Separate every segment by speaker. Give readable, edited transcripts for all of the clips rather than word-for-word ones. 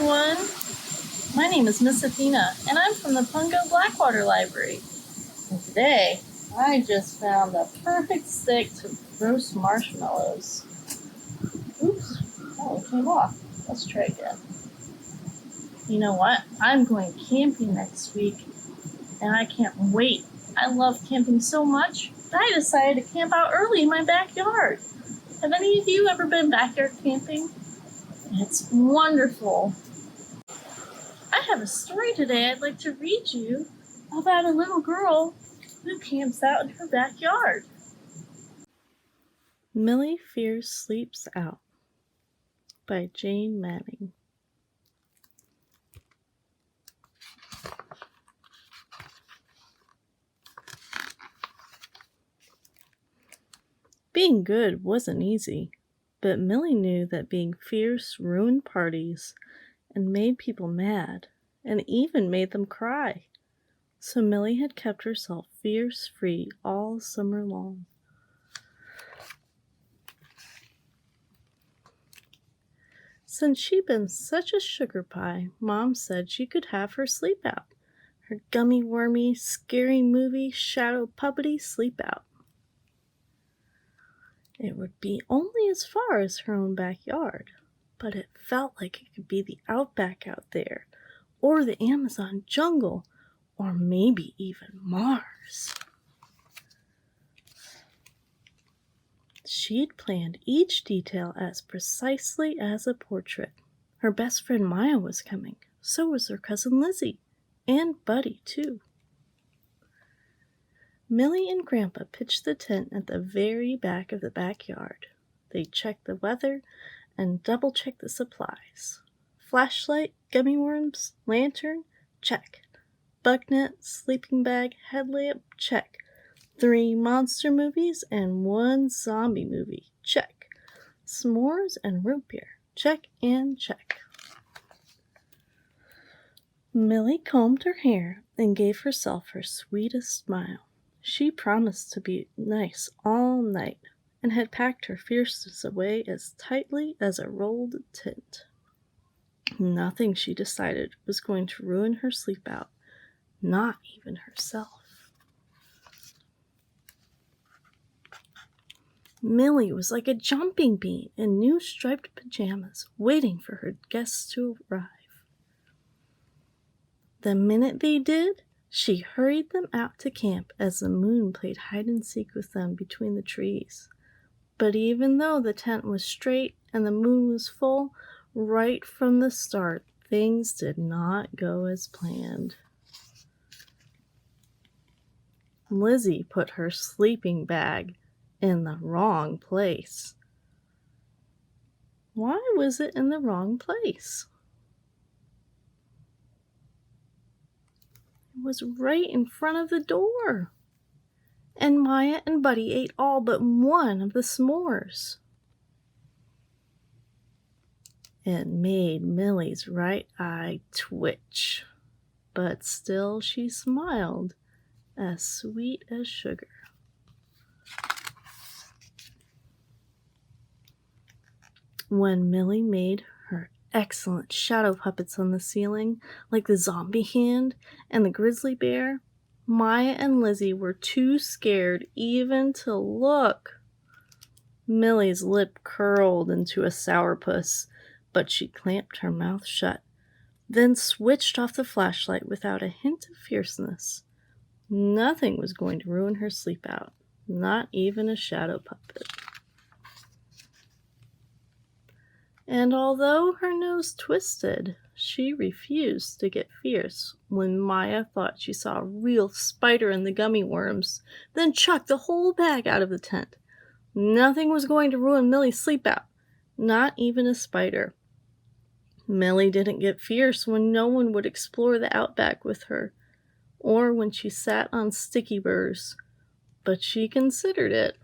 Speaker 1: everyone! My name is Miss Athena, and I'm from the Pungo Blackwater Library. And today, I just found the perfect stick to roast marshmallows. Oops, it came off. Let's try again. You know what? I'm going camping next week, and I can't wait. I love camping so much that I decided to camp out early in my backyard. Have any of you ever been backyard camping? It's wonderful. I have a story today I'd like to read you about a little girl who camps out in her backyard.
Speaker 2: Millie Fears Sleeps Out by Jane Manning. Being good wasn't easy, but Millie knew that being fierce ruined parties and made people mad, and even made them cry. So Millie had kept herself fierce-free all summer long. Since she'd been such a sugar pie, Mom said she could have her sleep out. Her gummy-wormy, scary movie, shadow puppety sleep out. It would be only as far as her own backyard, but it felt like it could be the outback out there, or the Amazon jungle, or maybe even Mars. She'd planned each detail as precisely as a portrait. Her best friend Maya was coming, so was her cousin Lizzie, and Buddy too. Millie and Grandpa pitched the tent at the very back of the backyard. They checked the weather and double-checked the supplies. Flashlight, gummy worms, lantern, check. Bug net, sleeping bag, headlamp, check. 3 monster movies and 1 zombie movie, check. S'mores and root beer, check and check. Millie combed her hair and gave herself her sweetest smile. She promised to be nice all night and had packed her fierceness away as tightly as a rolled tent. Nothing, she decided, was going to ruin her sleep out, not even herself. Millie was like a jumping bean in new striped pajamas, waiting for her guests to arrive. The minute they did, she hurried them out to camp as the moon played hide-and-seek with them between the trees. But even though the tent was straight and the moon was full, right from the start, things did not go as planned. Lizzie put her sleeping bag in the wrong place. Why was it in the wrong place? It was right in front of the door. And Maya and Buddy ate all but one of the s'mores. It made Millie's right eye twitch, but still she smiled, as sweet as sugar. When Millie made her excellent shadow puppets on the ceiling, like the zombie hand and the grizzly bear, Maya and Lizzie were too scared even to look. Millie's lip curled into a sourpuss, but she clamped her mouth shut, then switched off the flashlight without a hint of fierceness. Nothing was going to ruin her sleep out, not even a shadow puppet. And although her nose twisted, she refused to get fierce when Maya thought she saw a real spider in the gummy worms, then chucked the whole bag out of the tent. Nothing was going to ruin Millie's sleep out, not even a spider. Millie didn't get fierce when no one would explore the outback with her, or when she sat on sticky burrs, but she considered it.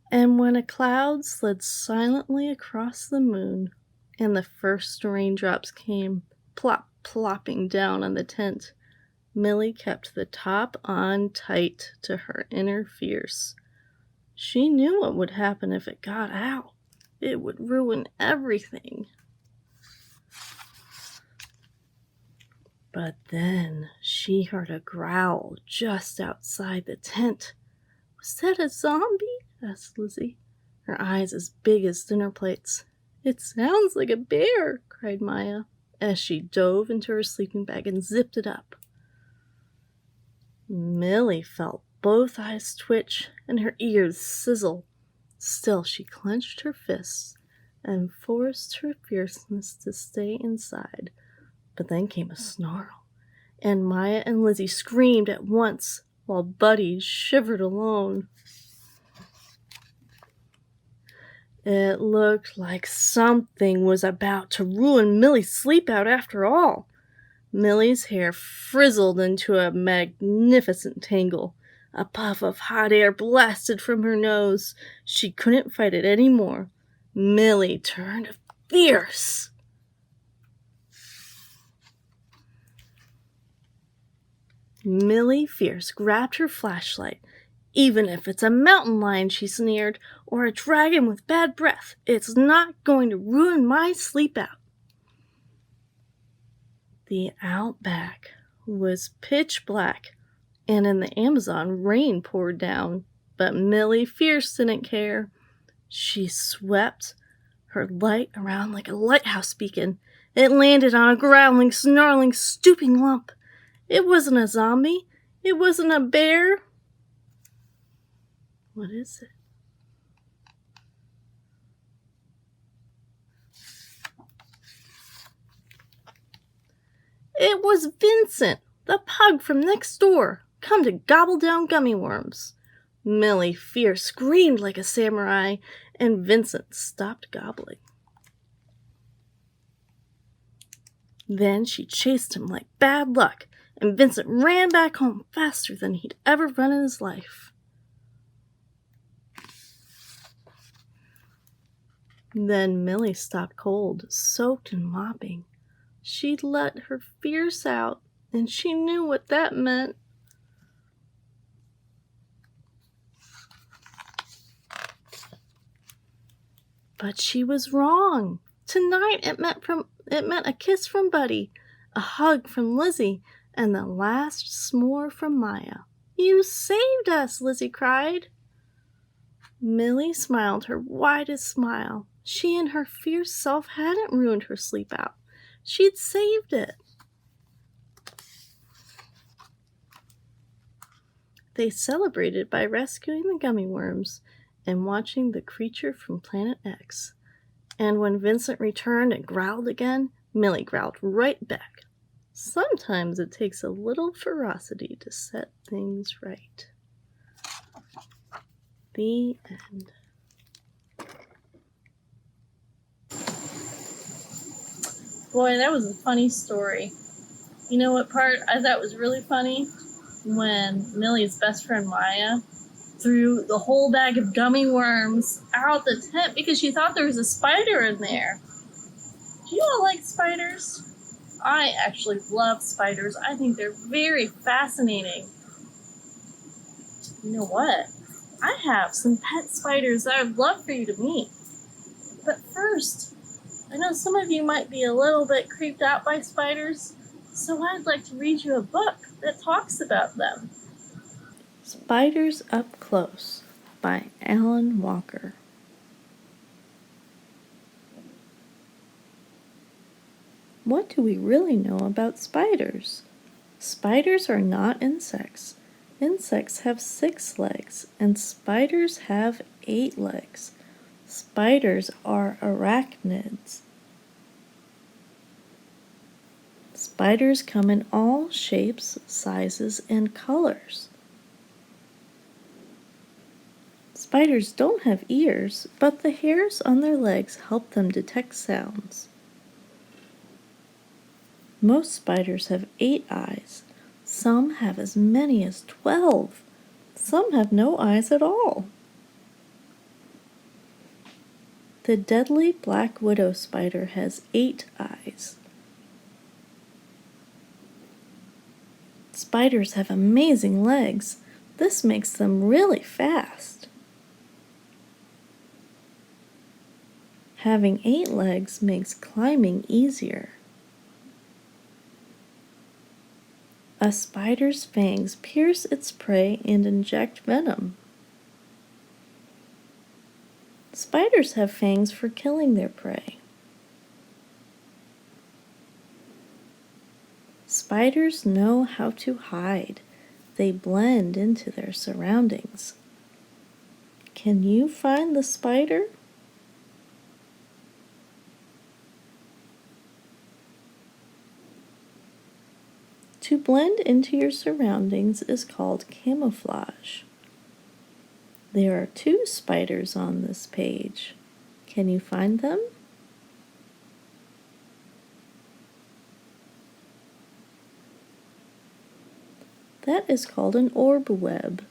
Speaker 2: And when a cloud slid silently across the moon, and the first raindrops came plopping down on the tent, Millie kept the top on tight to her inner fierce. She knew what would happen if it got out. It would ruin everything. But then she heard a growl just outside the tent. "Was that a zombie?" asked Lizzie, her eyes as big as dinner plates. "It sounds like a bear," cried Maya, as she dove into her sleeping bag and zipped it up. Millie felt both eyes twitch and her ears sizzle. Still, she clenched her fists and forced her fierceness to stay inside. But then came a snarl, and Maya and Lizzie screamed at once, while Buddy shivered alone. It looked like something was about to ruin Millie's sleep out after all. Millie's hair frizzled into a magnificent tangle. A puff of hot air blasted from her nose. She couldn't fight it anymore. Millie turned fierce. Millie Fierce grabbed her flashlight. "Even if it's a mountain lion," she sneered, "or a dragon with bad breath, it's not going to ruin my sleep out." The outback was pitch black, and in the Amazon rain poured down, but Millie Fierce didn't care. She swept her light around like a lighthouse beacon. It landed on a growling, snarling, stooping lump. It wasn't a zombie. It wasn't a bear. What is it? It was Vincent, the pug from next door, come to gobble down gummy worms. Millie Fierce screamed like a samurai, and Vincent stopped gobbling. Then she chased him like bad luck, and Vincent ran back home faster than he'd ever run in his life. Then Millie stopped cold, soaked and mopping. She'd let her fierce out, and she knew what that meant. But she was wrong. Tonight it meant a kiss from Buddy, a hug from Lizzie, and the last s'more from Maya. "You saved us!" Lizzie cried. Millie smiled her widest smile. She and her fierce self hadn't ruined her sleep out. She'd saved it. They celebrated by rescuing the gummy worms and watching the creature from Planet X. And when Vincent returned and growled again, Millie growled right back. Sometimes it takes a little ferocity to set things right. The end.
Speaker 1: Boy, that was a funny story. You know what part I thought was really funny? When Millie's best friend Maya threw the whole bag of gummy worms out the tent because she thought there was a spider in there. Do you all like spiders? I actually love spiders. I think they're very fascinating. You know what? I have some pet spiders that I'd love for you to meet. But first, I know some of you might be a little bit creeped out by spiders, so I'd like to read you a book that talks about them.
Speaker 2: Spiders Up Close by Alan Walker. What do we really know about spiders? Spiders are not insects. Insects have 6 legs, and spiders have 8 legs. Spiders are arachnids. Spiders come in all shapes, sizes, and colors. Spiders don't have ears, but the hairs on their legs help them detect sounds. Most spiders have 8 eyes. Some have as many as 12. Some have no eyes at all. The deadly black widow spider has 8 eyes. Spiders have amazing legs. This makes them really fast. Having 8 legs makes climbing easier. A spider's fangs pierce its prey and inject venom. Spiders have fangs for killing their prey. Spiders know how to hide. They blend into their surroundings. Can you find the spider? To blend into your surroundings is called camouflage. There are 2 spiders on this page. Can you find them? That is called an orb web.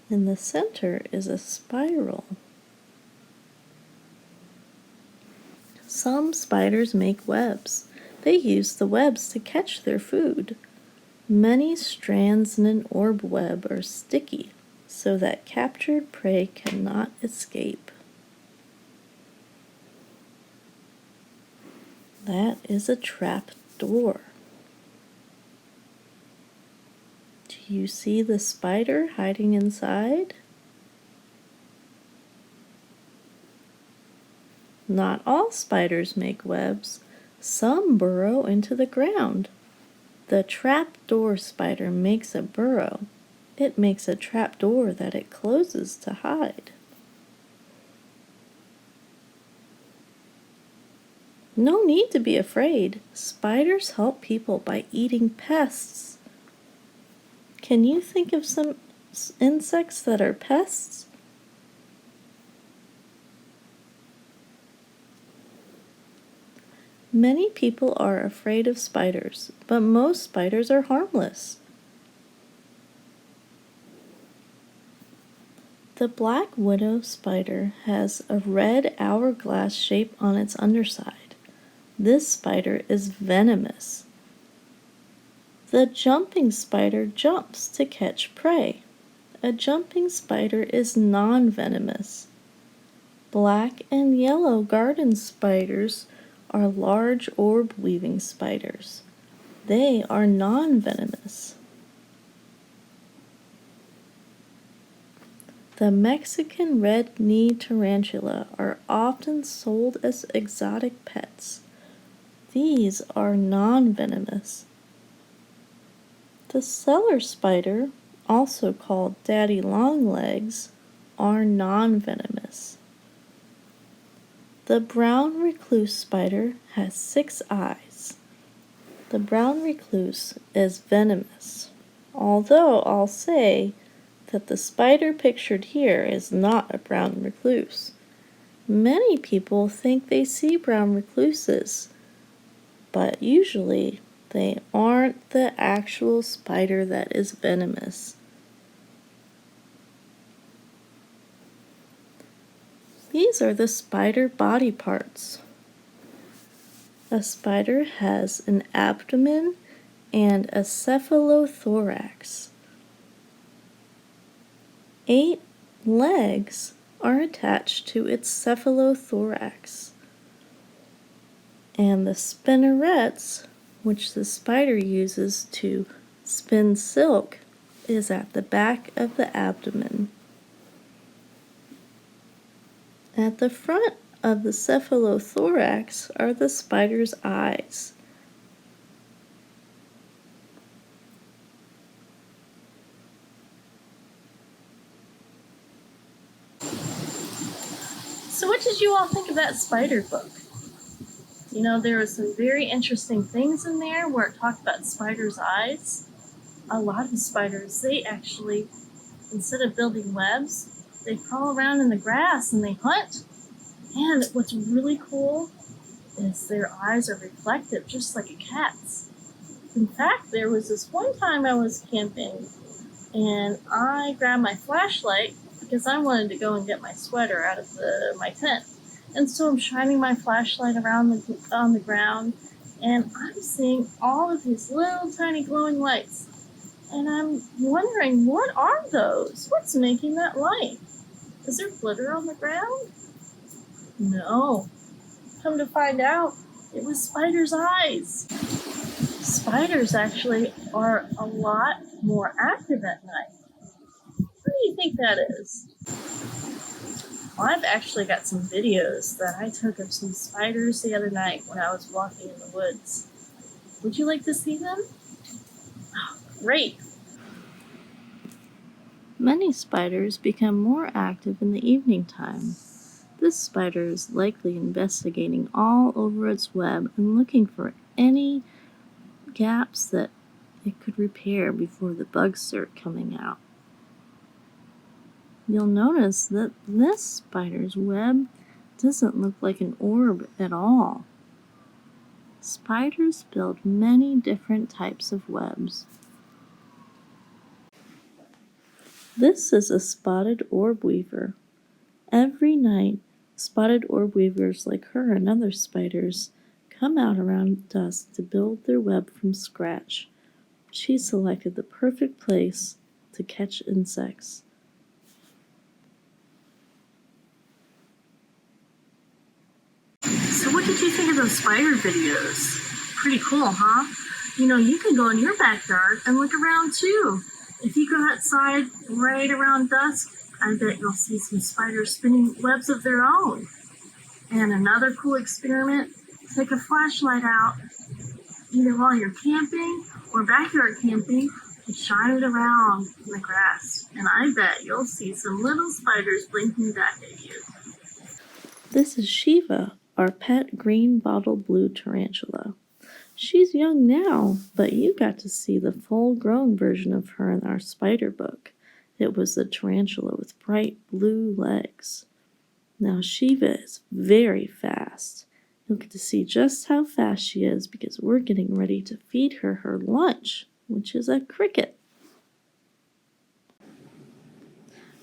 Speaker 2: In the center is a spiral. Some spiders make webs. They use the webs to catch their food. Many strands in an orb web are sticky, so that captured prey cannot escape. That is a trap door. Do you see the spider hiding inside? Not all spiders make webs. Some burrow into the ground. The trapdoor spider makes a burrow. It makes a trapdoor that it closes to hide. No need to be afraid. Spiders help people by eating pests. Can you think of some insects that are pests? Many people are afraid of spiders, but most spiders are harmless. The black widow spider has a red hourglass shape on its underside. This spider is venomous. The jumping spider jumps to catch prey. A jumping spider is non-venomous. Black and yellow garden spiders are large orb-weaving spiders. They are non-venomous. The Mexican red-knee tarantula are often sold as exotic pets. These are non-venomous. The cellar spider, also called daddy longlegs, are non-venomous. The brown recluse spider has 6 eyes. The brown recluse is venomous, although I'll say that the spider pictured here is not a brown recluse. Many people think they see brown recluses, but usually they aren't the actual spider that is venomous. These are the spider body parts. A spider has an abdomen and a cephalothorax. 8 legs are attached to its cephalothorax. And the spinnerets, which the spider uses to spin silk, is at the back of the abdomen. At the front of the cephalothorax are the spider's eyes.
Speaker 1: So what did you all think of that spider book? You know, there were some very interesting things in there where it talked about spiders' eyes. A lot of spiders, they actually, instead of building webs, they crawl around in the grass and they hunt. And what's really cool is their eyes are reflective, just like a cat's. In fact, there was this one time I was camping and I grabbed my flashlight because I wanted to go and get my sweater out of my tent. And so I'm shining my flashlight around on the ground, and I'm seeing all of these little tiny glowing lights. And I'm wondering, what are those? What's making that light? Is there glitter on the ground? No. Come to find out, it was spiders' eyes. Spiders actually are a lot more active at night. What do you think that is? Well, I've actually got some videos that I took of some spiders the other night when I was walking in the woods. Would you like to see them? Oh, great!
Speaker 2: Many spiders become more active in the evening time. This spider is likely investigating all over its web and looking for any gaps that it could repair before the bugs start coming out. You'll notice that this spider's web doesn't look like an orb at all. Spiders build many different types of webs. This is a spotted orb weaver. Every night, spotted orb weavers like her and other spiders come out around dusk to build their web from scratch. She selected the perfect place to catch insects.
Speaker 1: So what did you think of those spider videos? Pretty cool, huh? You know, you can go in your backyard and look around too. If you go outside right around dusk, I bet you'll see some spiders spinning webs of their own. And another cool experiment, take a flashlight out, either while you're camping or backyard camping, and shine it around in the grass. And I bet you'll see some little spiders blinking back at you.
Speaker 2: This is Shiva, our pet green bottle blue tarantula. She's young now, but you got to see the full-grown version of her in our spider book. It was the tarantula with bright blue legs. Now Shiva is very fast. You'll get to see just how fast she is because we're getting ready to feed her lunch, which is a cricket.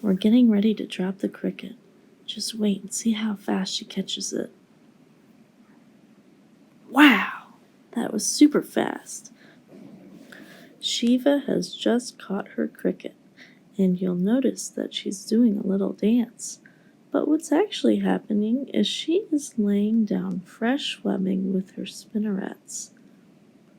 Speaker 2: We're getting ready to drop the cricket. Just wait and see how fast she catches it. Wow! That was super fast. Shiva has just caught her cricket, and you'll notice that she's doing a little dance. But what's actually happening is she is laying down fresh webbing with her spinnerets.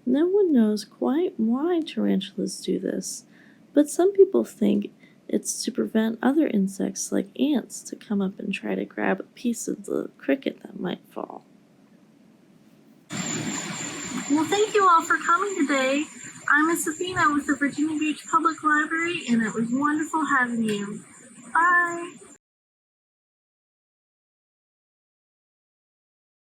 Speaker 2: No one knows quite why tarantulas do this, but some people think it's to prevent other insects like ants to come up and try to grab a piece of the cricket that might fall.
Speaker 1: Well, thank you all for coming today. I'm Miss Athena with the Virginia Beach Public Library, and it was wonderful having you. Bye.